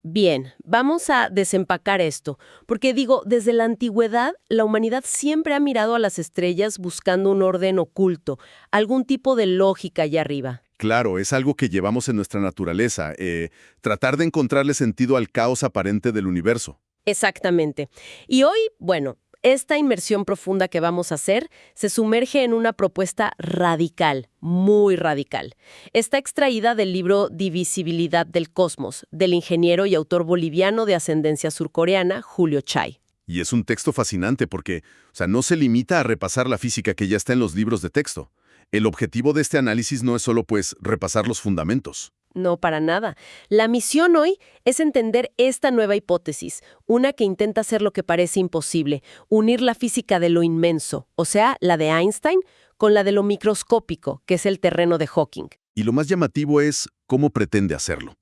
Bien, vamos a desempacar esto, porque digo, desde la antigüedad, la humanidad siempre ha mirado a las estrellas buscando un orden oculto, algún tipo de lógica allá arriba. Claro, es algo que llevamos en nuestra naturaleza, tratar de encontrarle sentido al caos aparente del universo. Exactamente. Y hoy, bueno, esta inmersión profunda que vamos a hacer se sumerge en una propuesta radical, muy radical. Está extraída del libro Divisibilidad del Cosmos, del ingeniero y autor boliviano de ascendencia surcoreana, Julio Chay. Y es un texto fascinante porque, no se limita a repasar la física que ya está en los libros de texto. El objetivo de este análisis no es solo, repasar los fundamentos. No, para nada. La misión hoy es entender esta nueva hipótesis, una que intenta hacer lo que parece imposible, unir la física de lo inmenso, o sea, la de Einstein, con la de lo microscópico, que es el terreno de Hawking. Y lo más llamativo es cómo pretende hacerlo.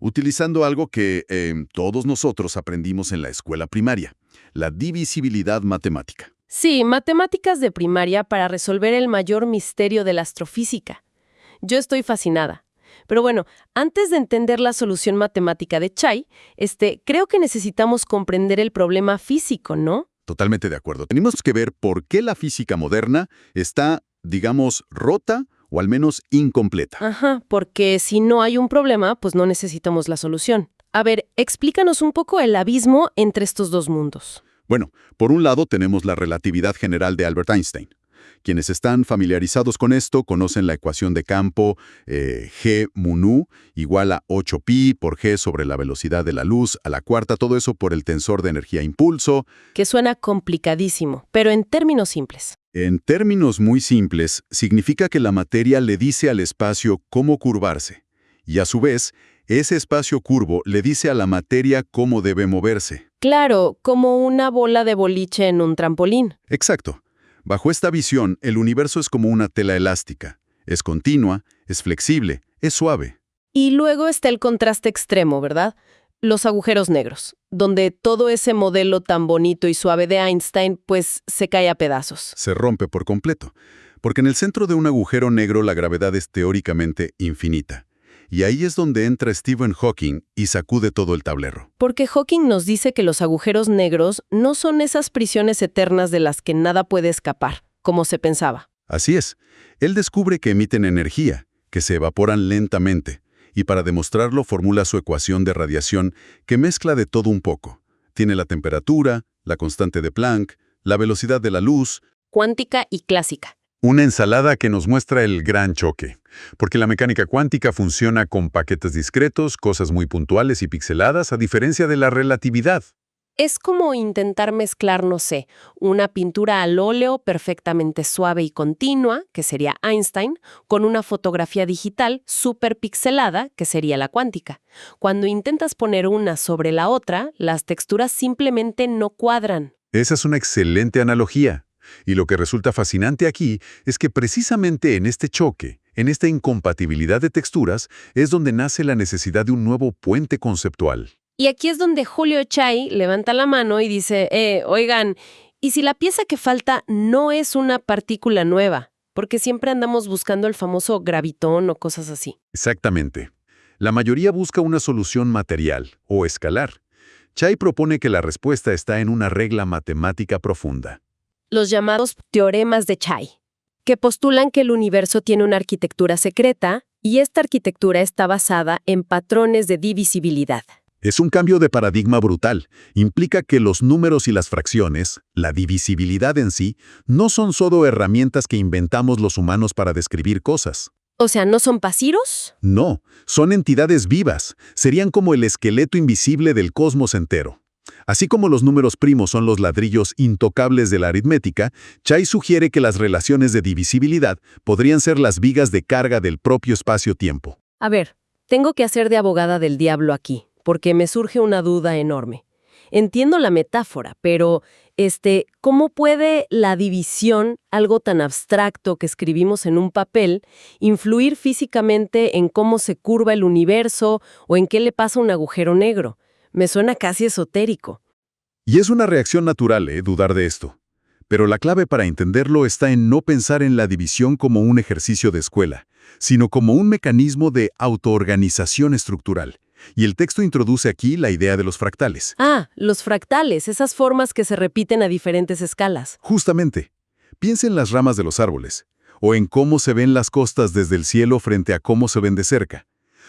Utilizando algo que todos nosotros aprendimos en la escuela primaria, la divisibilidad matemática. Sí, matemáticas de primaria para resolver el mayor misterio de la astrofísica. Yo estoy fascinada. Pero bueno, antes de entender la solución matemática de Chay, creo que necesitamos comprender el problema físico, ¿no? Totalmente de acuerdo. Tenemos que ver por qué la física moderna está, digamos, rota o al menos incompleta. Ajá, porque si no hay un problema, pues no necesitamos la solución. A ver, explícanos un poco el abismo entre estos dos mundos. Bueno, por un lado tenemos la relatividad general de Albert Einstein. Quienes están familiarizados con esto conocen la ecuación de campo G mu nu igual a 8pi por G sobre la velocidad de la luz a la cuarta, todo eso por el tensor de energía-impulso. Que suena complicadísimo, pero en términos simples. En términos muy simples, significa que la materia le dice al espacio cómo curvarse, y a su vez, ese espacio curvo le dice a la materia cómo debe moverse. Claro, como una bola de boliche en un trampolín. Exacto. Bajo esta visión, el universo es como una tela elástica. Es continua, es flexible, es suave. Y luego está el contraste extremo, ¿verdad? Los agujeros negros, donde todo ese modelo tan bonito y suave de Einstein, pues se cae a pedazos. Se rompe por completo, porque en el centro de un agujero negro la gravedad es teóricamente infinita. Y ahí es donde entra Stephen Hawking y sacude todo el tablero. Porque Hawking nos dice que los agujeros negros no son esas prisiones eternas de las que nada puede escapar, como se pensaba. Así es. Él descubre que emiten energía, que se evaporan lentamente, y para demostrarlo formula su ecuación de radiación que mezcla de todo un poco. Tiene la temperatura, la constante de Planck, la velocidad de la luz. Cuántica y clásica. Una ensalada que nos muestra el gran choque, porque la mecánica cuántica funciona con paquetes discretos, cosas muy puntuales y pixeladas, a diferencia de la relatividad. Es como intentar mezclar, no sé, una pintura al óleo perfectamente suave y continua, que sería Einstein, con una fotografía digital súper pixelada, que sería la cuántica. Cuando intentas poner una sobre la otra, las texturas simplemente no cuadran. Esa es una excelente analogía. Y lo que resulta fascinante aquí es que precisamente en este choque, en esta incompatibilidad de texturas, es donde nace la necesidad de un nuevo puente conceptual. Y aquí es donde Julio Chay levanta la mano y dice, oigan, ¿y si la pieza que falta no es una partícula nueva? Porque siempre andamos buscando el famoso gravitón o cosas así. Exactamente. La mayoría busca una solución material o escalar. Chay propone que la respuesta está en una regla matemática profunda. Los llamados teoremas de Chay, que postulan que el universo tiene una arquitectura secreta y esta arquitectura está basada en patrones de divisibilidad. Es un cambio de paradigma brutal. Implica que los números y las fracciones, la divisibilidad en sí, no son solo herramientas que inventamos los humanos para describir cosas. O sea, ¿no son pasiros? No, son entidades vivas. Serían como el esqueleto invisible del cosmos entero. Así como los números primos son los ladrillos intocables de la aritmética, Chay sugiere que las relaciones de divisibilidad podrían ser las vigas de carga del propio espacio-tiempo. A ver, tengo que hacer de abogada del diablo aquí, porque me surge una duda enorme. Entiendo la metáfora, pero, ¿cómo puede la división, algo tan abstracto que escribimos en un papel, influir físicamente en cómo se curva el universo o en qué le pasa a un agujero negro? Me suena casi esotérico. Y es una reacción natural, dudar de esto. Pero la clave para entenderlo está en no pensar en la división como un ejercicio de escuela, sino como un mecanismo de autoorganización estructural. Y el texto introduce aquí la idea de los fractales. Ah, los fractales, esas formas que se repiten a diferentes escalas. Justamente, piensa en las ramas de los árboles, o en cómo se ven las costas desde el cielo frente a cómo se ven de cerca.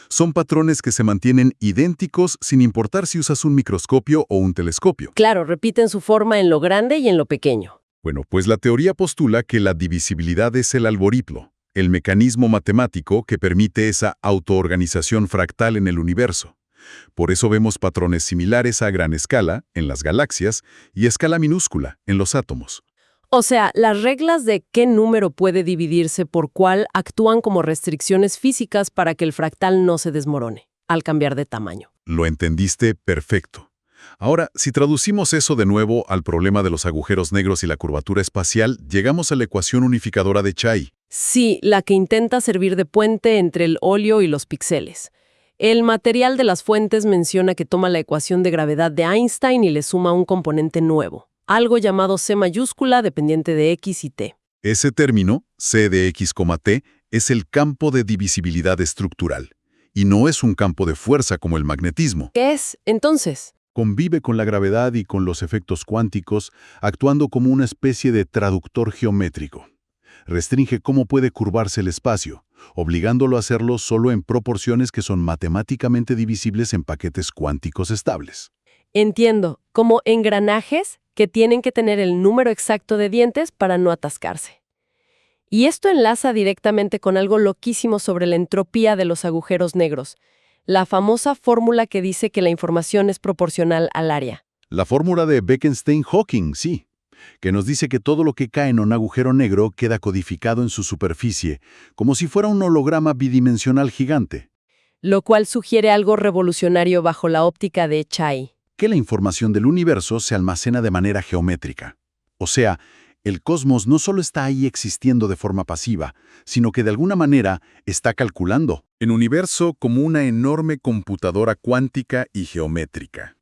Son patrones que se mantienen idénticos sin importar si usas un microscopio o un telescopio. Claro, repiten su forma en lo grande y en lo pequeño. Bueno, pues la teoría postula que la divisibilidad es el algoritmo, el mecanismo matemático que permite esa autoorganización fractal en el universo. Por eso vemos patrones similares a gran escala, en las galaxias, y escala minúscula, en los átomos. O sea, las reglas de qué número puede dividirse por cuál actúan como restricciones físicas para que el fractal no se desmorone al cambiar de tamaño. Lo entendiste perfecto. Ahora, si traducimos eso de nuevo al problema de los agujeros negros y la curvatura espacial, llegamos a la ecuación unificadora de Chai. Sí, la que intenta servir de puente entre el óleo y los píxeles. El material de las fuentes menciona que toma la ecuación de gravedad de Einstein y le suma un componente nuevo, algo llamado C mayúscula dependiente de X y T. Ese término, C de X, T, es el campo de divisibilidad estructural, y no es un campo de fuerza como el magnetismo. ¿Qué es, entonces? Convive con la gravedad y con los efectos cuánticos, actuando como una especie de traductor geométrico. Restringe cómo puede curvarse el espacio, obligándolo a hacerlo solo en proporciones que son matemáticamente divisibles en paquetes cuánticos estables. Entiendo, como engranajes que tienen que tener el número exacto de dientes para no atascarse. Y esto enlaza directamente con algo loquísimo sobre la entropía de los agujeros negros, la famosa fórmula que dice que la información es proporcional al área. La fórmula de Bekenstein-Hawking, sí, que nos dice que todo lo que cae en un agujero negro queda codificado en su superficie, como si fuera un holograma bidimensional gigante. Lo cual sugiere algo revolucionario bajo la óptica de Chai. Que la información del universo se almacena de manera geométrica. O sea, el cosmos no solo está ahí existiendo de forma pasiva, sino que de alguna manera está calculando. El universo como una enorme computadora cuántica y geométrica.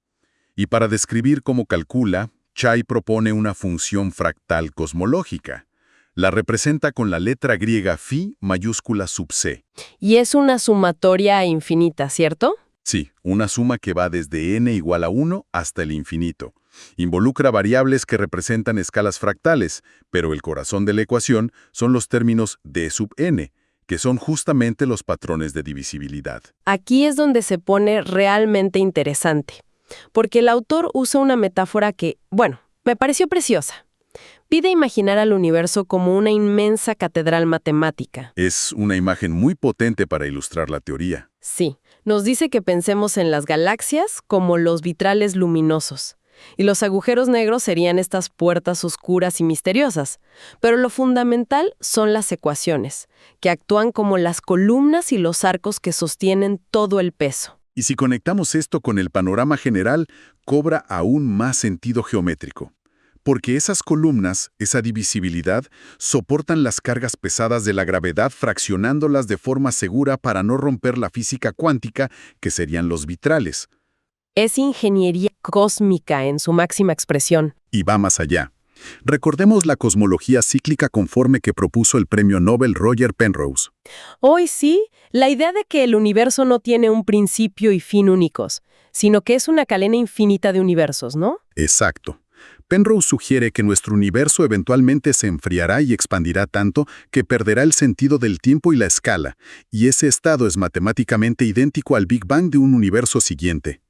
Y para describir cómo calcula, Chai propone una función fractal cosmológica. La representa con la letra griega phi mayúscula sub c. Y es una sumatoria infinita, ¿cierto? Sí, una suma que va desde n igual a 1 hasta el infinito. Involucra variables que representan escalas fractales, pero el corazón de la ecuación son los términos d sub n, que son justamente los patrones de divisibilidad. Aquí es donde se pone realmente interesante, porque el autor usa una metáfora que, bueno, me pareció preciosa. Pide imaginar al universo como una inmensa catedral matemática. Es una imagen muy potente para ilustrar la teoría. Sí, nos dice que pensemos en las galaxias como los vitrales luminosos, y los agujeros negros serían estas puertas oscuras y misteriosas. Pero lo fundamental son las ecuaciones, que actúan como las columnas y los arcos que sostienen todo el peso. Y si conectamos esto con el panorama general, cobra aún más sentido geométrico. Porque esas columnas, esa divisibilidad, soportan las cargas pesadas de la gravedad fraccionándolas de forma segura para no romper la física cuántica, que serían los vitrales. Es ingeniería cósmica en su máxima expresión. Y va más allá. Recordemos la cosmología cíclica conforme que propuso el premio Nobel Roger Penrose. Hoy sí, la idea de que el universo no tiene un principio y fin únicos, sino que es una cadena infinita de universos, ¿no? Exacto. Penrose sugiere que nuestro universo eventualmente se enfriará y expandirá tanto que perderá el sentido del tiempo y la escala, y ese estado es matemáticamente idéntico al Big Bang de un universo siguiente.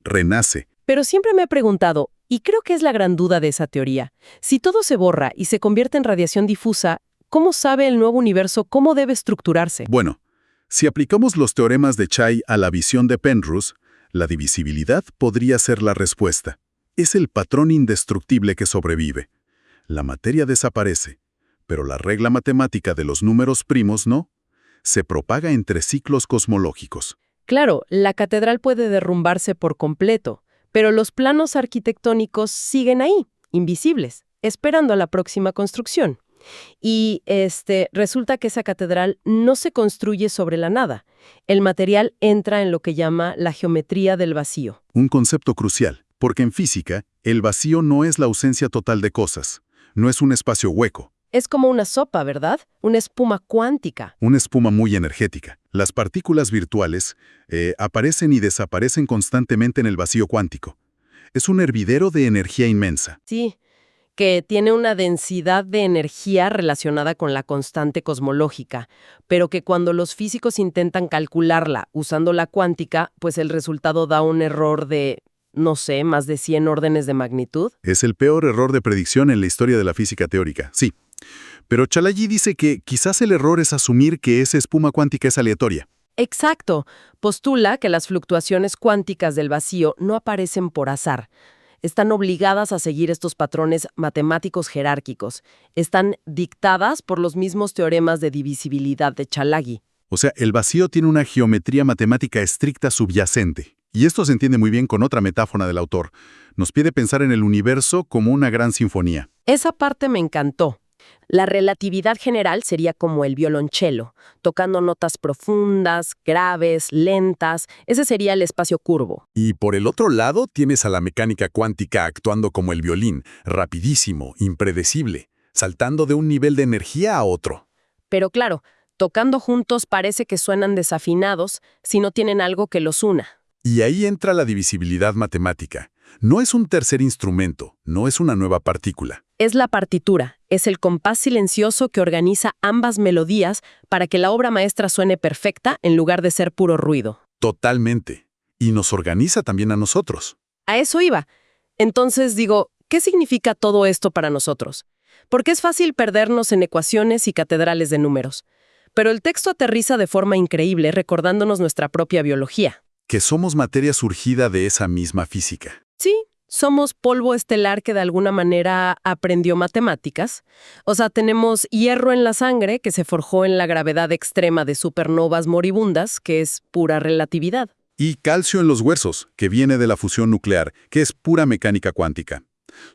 Renace. Pero siempre me he preguntado, y creo que es la gran duda de esa teoría, si todo se borra y se convierte en radiación difusa, ¿cómo sabe el nuevo universo cómo debe estructurarse? Bueno, si aplicamos los teoremas de Chai a la visión de Penrose, la divisibilidad podría ser la respuesta. Es el patrón indestructible que sobrevive. La materia desaparece, pero la regla matemática de los números primos no. Se propaga entre ciclos cosmológicos. Claro, la catedral puede derrumbarse por completo, pero los planos arquitectónicos siguen ahí, invisibles, esperando a la próxima construcción. Y resulta que esa catedral no se construye sobre la nada. El material entra en lo que llama la geometría del vacío. Un concepto crucial. Porque en física, el vacío no es la ausencia total de cosas, no es un espacio hueco, Es como una sopa, ¿verdad? Una espuma cuántica. Una espuma muy energética. Las partículas virtuales aparecen y desaparecen constantemente en el vacío cuántico. Es un hervidero de energía inmensa. Sí, que tiene una densidad de energía relacionada con la constante cosmológica, pero que cuando los físicos intentan calcularla usando la cuántica, pues el resultado da un error de, no sé, más de 100 órdenes de magnitud. Es el peor error de predicción en la historia de la física teórica, sí. Pero Chalai dice que quizás el error es asumir que esa espuma cuántica es aleatoria. Exacto. Postula que las fluctuaciones cuánticas del vacío no aparecen por azar. Están obligadas a seguir estos patrones matemáticos jerárquicos. Están dictadas por los mismos teoremas de divisibilidad de Chalai. O sea, el vacío tiene una geometría matemática estricta subyacente. Y esto se entiende muy bien con otra metáfora del autor. Nos pide pensar en el universo como una gran sinfonía. Esa parte me encantó. La relatividad general sería como el violonchelo, tocando notas profundas, graves, lentas. Ese sería el espacio curvo. Y por el otro lado tienes a la mecánica cuántica actuando como el violín, rapidísimo, impredecible, saltando de un nivel de energía a otro. Pero claro, tocando juntos parece que suenan desafinados si no tienen algo que los una. Y ahí entra la divisibilidad matemática. No es un tercer instrumento, no es una nueva partícula. Es la partitura, es el compás silencioso que organiza ambas melodías para que la obra maestra suene perfecta en lugar de ser puro ruido. Totalmente. Y nos organiza también a nosotros. A eso iba. Entonces digo, ¿qué significa todo esto para nosotros? Porque es fácil perdernos en ecuaciones y catedrales de números. Pero el texto aterriza de forma increíble recordándonos nuestra propia biología. Que somos materia surgida de esa misma física. Sí, somos polvo estelar que de alguna manera aprendió matemáticas. O sea, tenemos hierro en la sangre que se forjó en la gravedad extrema de supernovas moribundas, que es pura relatividad. Y calcio en los huesos, que viene de la fusión nuclear, que es pura mecánica cuántica.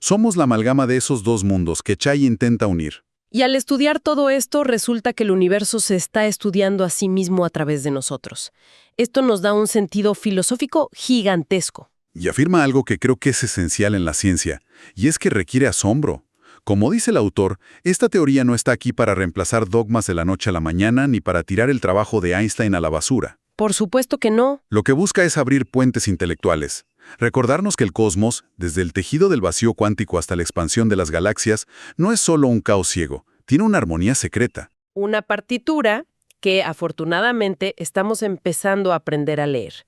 Somos la amalgama de esos dos mundos que Chay intenta unir. Y al estudiar todo esto, resulta que el universo se está estudiando a sí mismo a través de nosotros. Esto nos da un sentido filosófico gigantesco. Y afirma algo que creo que es esencial en la ciencia, y es que requiere asombro. Como dice el autor, esta teoría no está aquí para reemplazar dogmas de la noche a la mañana ni para tirar el trabajo de Einstein a la basura. Por supuesto que no. Lo que busca es abrir puentes intelectuales. Recordarnos que el cosmos, desde el tejido del vacío cuántico hasta la expansión de las galaxias, no es solo un caos ciego, tiene una armonía secreta. Una partitura que afortunadamente estamos empezando a aprender a leer.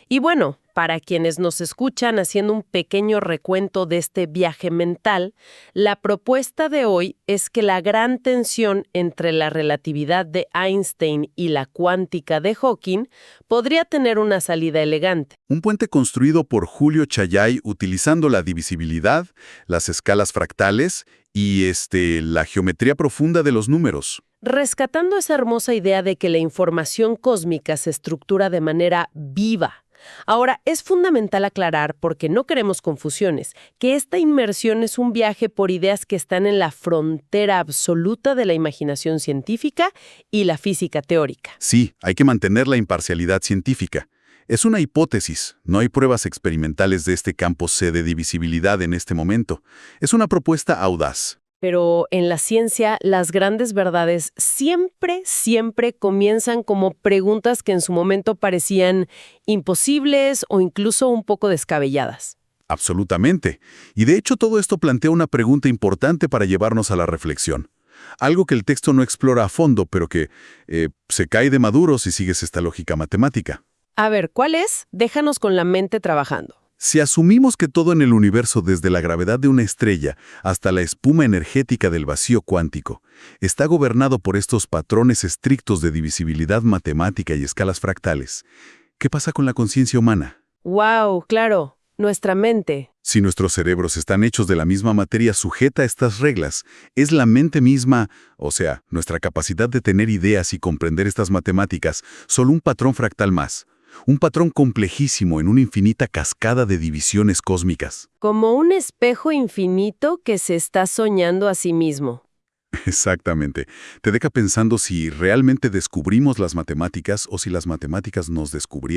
Y bueno, para quienes nos escuchan haciendo un pequeño recuento de este viaje mental, la propuesta de hoy es que la gran tensión entre la relatividad de Einstein y la cuántica de Hawking podría tener una salida elegante. Un puente construido por Julio Chalai utilizando la divisibilidad, las escalas fractales y la geometría profunda de los números. Rescatando esa hermosa idea de que la información cósmica se estructura de manera viva. Ahora, es fundamental aclarar, porque no queremos confusiones, que esta inmersión es un viaje por ideas que están en la frontera absoluta de la imaginación científica y la física teórica. Sí, hay que mantener la imparcialidad científica. Es una hipótesis, no hay pruebas experimentales de este campo C de divisibilidad en este momento. Es una propuesta audaz. Pero en la ciencia, las grandes verdades siempre comienzan como preguntas que en su momento parecían imposibles o incluso un poco descabelladas. Absolutamente. Y de hecho todo esto plantea una pregunta importante para llevarnos a la reflexión. Algo que el texto no explora a fondo, pero que se cae de maduro si sigues esta lógica matemática. A ver, ¿cuál es? Déjanos con la mente trabajando. Si asumimos que todo en el universo, desde la gravedad de una estrella hasta la espuma energética del vacío cuántico, está gobernado por estos patrones estrictos de divisibilidad matemática y escalas fractales, ¿qué pasa con la conciencia humana? ¡Wow! Claro, nuestra mente. Si nuestros cerebros están hechos de la misma materia sujeta a estas reglas, es la mente misma, o sea, nuestra capacidad de tener ideas y comprender estas matemáticas, solo un patrón fractal más. Un patrón complejísimo en una infinita cascada de divisiones cósmicas. Como un espejo infinito que se está soñando a sí mismo. Exactamente. Te deja pensando si realmente descubrimos las matemáticas o si las matemáticas nos descubrieron.